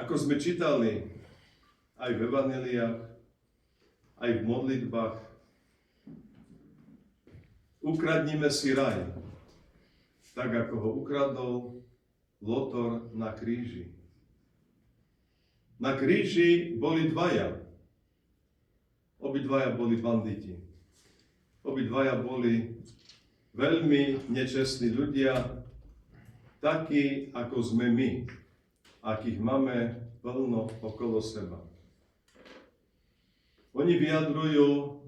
Ako sme čítali aj v evanjeliách, aj v modlitbách, ukradnime si raj, tak ako ho ukradol Lotor na kríži. Na kríži boli dvaja. Obidvaja boli banditi. Obidvaja boli veľmi nečestní ľudia, takí ako sme my, akých máme plno okolo seba. Oni vyjadrujú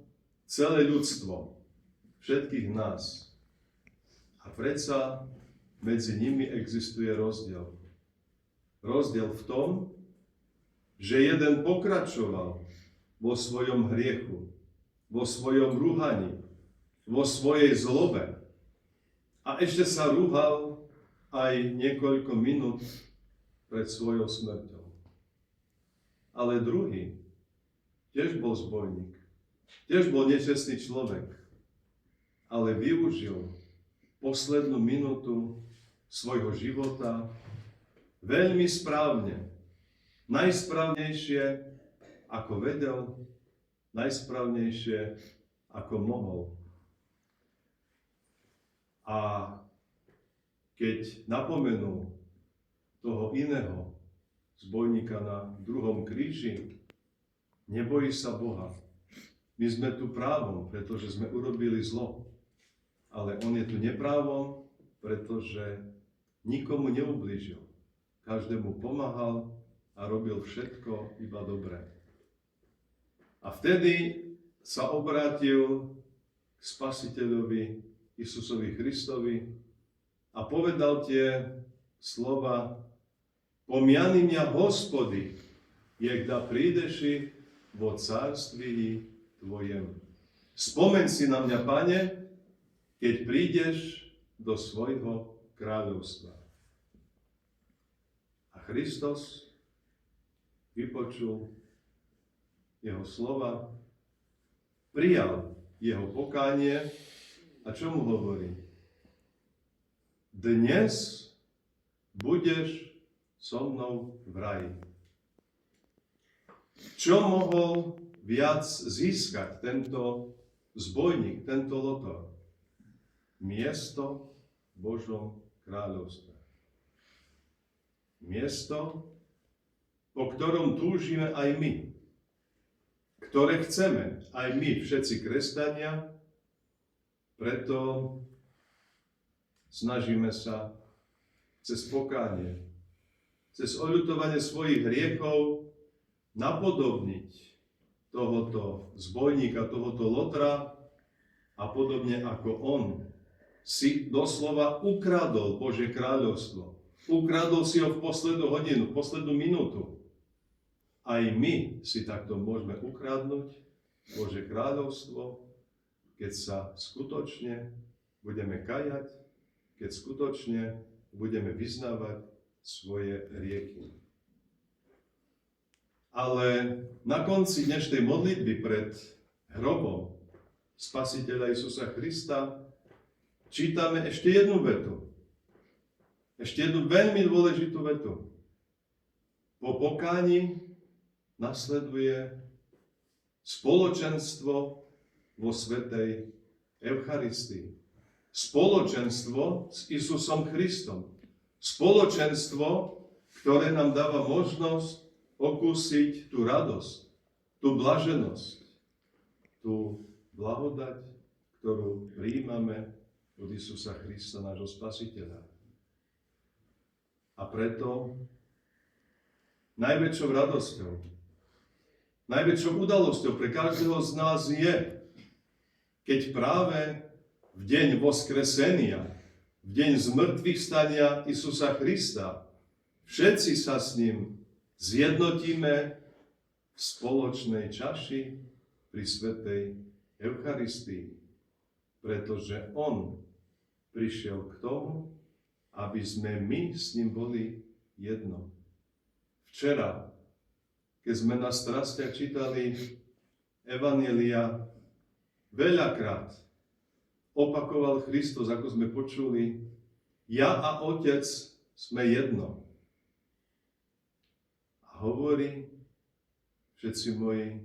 celé ľudstvo, všetkých nás. A predsa medzi nimi existuje rozdiel. Rozdiel v tom, že jeden pokračoval vo svojom hriechu, vo svojom rúhaní, vo svojej zlobe a ešte sa rúhal aj niekoľko minút pred svojou smrťou. Ale druhý tiež bol zbojník, tiež bol nečestný človek, ale využil poslednú minútu svojho života veľmi správne, najsprávnejšie, ako vedel, najsprávnejšie, ako mohol. A keď napomenul toho iného zbojníka na druhom kríži, nebojí sa Boha. My sme tu právom, pretože sme urobili zlo. Ale on je tu neprávom, pretože nikomu neublížil. Každému pomáhal a robil všetko iba dobré. A vtedy sa obrátil k Spasiteľovi Isusovi Christovi a povedal tie slova: Pomiani mňa, Hospody, jekda prídeši vo cárství Tvojem. Spomeň si na mňa, Pane, keď prídeš do svojho kráľovstva. A Kristus vypočul jeho slova, prijal jeho pokánie a čo mu hovorí? Dnes budeš so mnou v raji. Čo mohol viac získať tento zbojník, tento Lotor? Miesto v Božom kráľovstve. Miesto, po ktorom túžime aj my, ktoré chceme aj my, všetci kresťania, preto snažíme sa cez pokánie, cez oľutovanie svojich hriechov napodobniť tohoto zbojníka, tohoto Lotra a podobne ako on si doslova ukradol Božie kráľovstvo. Ukradol si ho v poslednú hodinu, v poslednú minútu. Aj my si takto môžeme ukradnúť Božie kráľovstvo, keď sa skutočne budeme kajať, keď skutočne budeme vyznávať svoje hriechy. Ale na konci dnešnej modlitby pred hrobom Spasiteľa Isusa Krista čítame ešte jednu vetu. Ešte jednu veľmi dôležitú vetu. Po pokáni nasleduje spoločenstvo vo svätej Eucharistii. Spoločenstvo s Isusom Kristom. Spoločenstvo, ktoré nám dáva možnosť okúsiť tú radosť, tú blaženosť, tú blahodať, ktorú prijímame od Isusa Krista, nášho Spasiteľa. A preto najväčšou radosťou, najväčšou udalosťou pre každého z nás je, keď práve v deň voskresenia, v deň zmrtvých stania Isusa Krista, všetci sa s ním zjednotíme v spoločnej čaši pri svätej Eucharistii, pretože on prišiel k tomu, aby sme my s ním boli jedno. Včera, keď sme na strastiach čítali evanjelia, veľakrát opakoval Kristus, ako sme počuli, ja a Otec sme jedno. hovorí, všetci moji,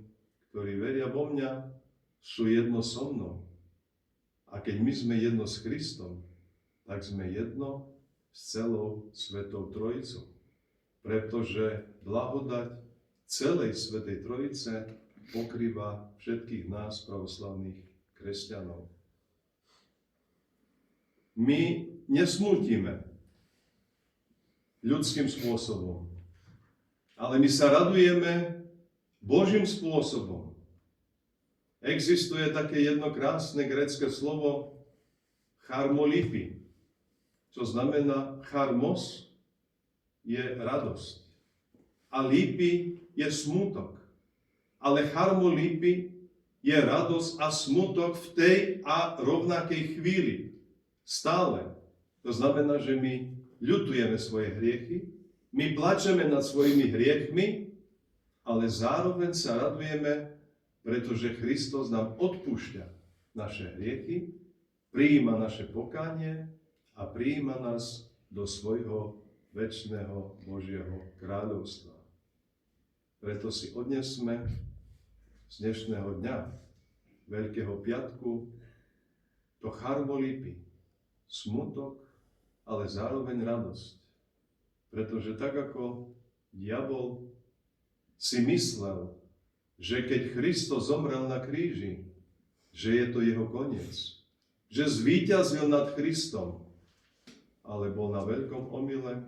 ktorí veria vo mňa, sú jedno so mnou. A keď my sme jedno s Kristom, tak sme jedno s celou Svetou Trojicou. Pretože blahodať celej Svätej Trojice pokrýva všetkých nás, pravoslavných kresťanov. My nesmútime ľudským spôsobom, ale my sa radujeme Božím spôsobom. Existuje také jedno krásne grécke slovo charmolipi, čo znamená charmos je radosť a lipi je smútok. Ale charmolipi je radosť a smútok v tej a rovnakej chvíli. Stále. To znamená, že my ľutujeme svoje hriechy, my plačeme nad svojimi hriechmi, ale zároveň sa radujeme, pretože Kristus nám odpúšťa naše hriechy, prijíma naše pokánie a prijíma nás do svojho večného Božieho kráľovstva. Preto si odnesme z dnešného dňa, Veľkého piatku, to charmolípy, smutok, ale zároveň radosť. Pretože tak ako diabol si myslel, že keď Kristus zomrel na kríži, že je to jeho koniec, že zvíťazil nad Kristom, ale bol na veľkom omyle.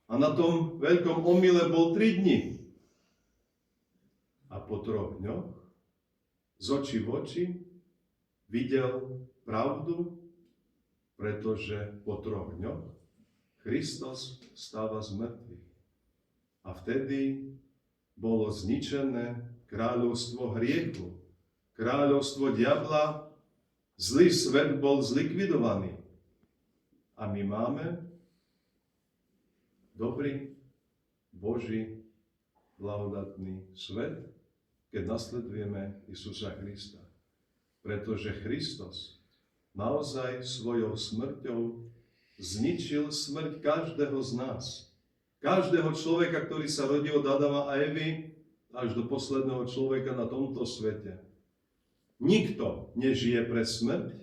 A na tom veľkom omyle bol 3 dni. A po 3 dňoch z očí v oči videl pravdu, pretože po 3 dňoch Kristus stáva z mŕtvych. A vtedy bolo zničené kráľovstvo hriechu, kráľovstvo diabla, zlý svet bol zlikvidovaný. A my máme dobrý, Boží, blahodatný svet, keď nasledujeme Isusa Krista. Pretože Kristus naozaj svojou smrťou zničil smrť každého z nás. Každého človeka, ktorý sa rodil od Adama a Evy, až do posledného človeka na tomto svete. Nikto nežije pre smrť,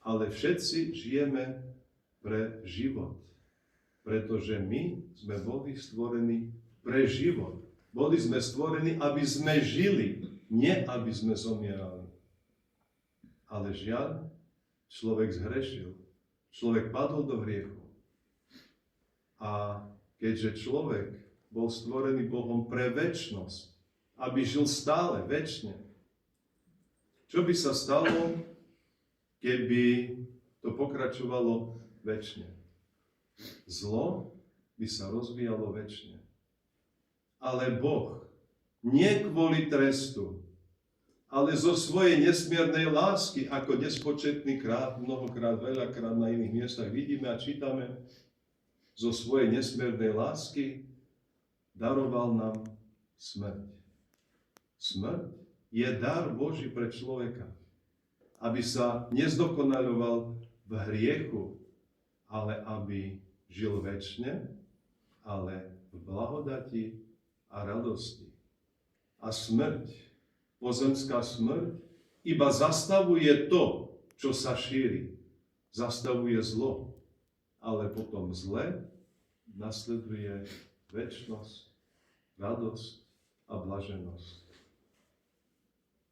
ale všetci žijeme pre život. Pretože my sme boli stvorení pre život. Boli sme stvorení, aby sme žili, nie aby sme zomierali. Ale žiaľ, človek zhrešil. Človek padol do hriechu. A keďže človek bol stvorený Bohom pre večnosť, aby žil stále, večne, čo by sa stalo, keby to pokračovalo večne? Zlo by sa rozvíjalo večne. Ale Boh nie kvôli trestu, ale zo svojej nesmiernej lásky, ako nespočetný krát, mnohokrát, veľakrát na iných miestach vidíme a čítame, zo svojej nesmiernej lásky daroval nám smrť. Smrť je dar Boží pre človeka, aby sa nezdokonaľoval v hriechu, ale aby žil večne, ale v blahodati a radosti. A smrť, pozemská smrť, iba zastavuje to, čo sa šíri. Zastavuje zlo, ale potom zle nasleduje večnosť, radosť a blaženosť.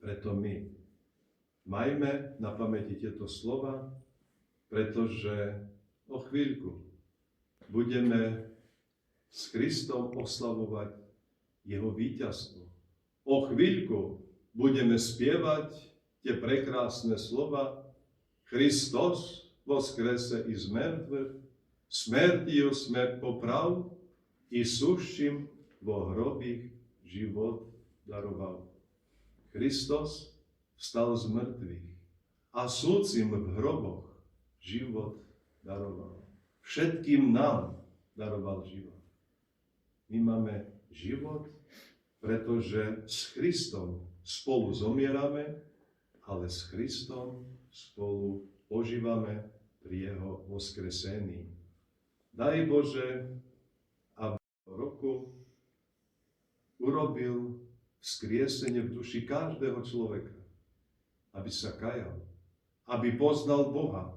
Preto my majme na pamäti tieto slova, pretože o chvíľku budeme s Kristom oslavovať jeho víťazstvo. O chvíľku budeme spievať tie prekrásne slova Kristus voskrese iz mŕtvych, smrtiju smrt poprav i suším vo hrobích život daroval. Kristus vstal z mŕtvych a súcim v hroboch život daroval. Všetkým nám daroval život. My máme život, pretože s Kristom spolu zomierame, ale s Kristom spolu ožívame pri jeho voskresení. Daj Bože, aby v roku urobil vzkriesenie v duši každého človeka, aby sa kajal, aby poznal Boha,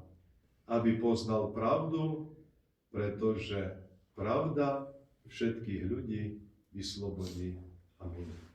aby poznal pravdu, pretože pravda všetkých ľudí vyslobodí. Amen.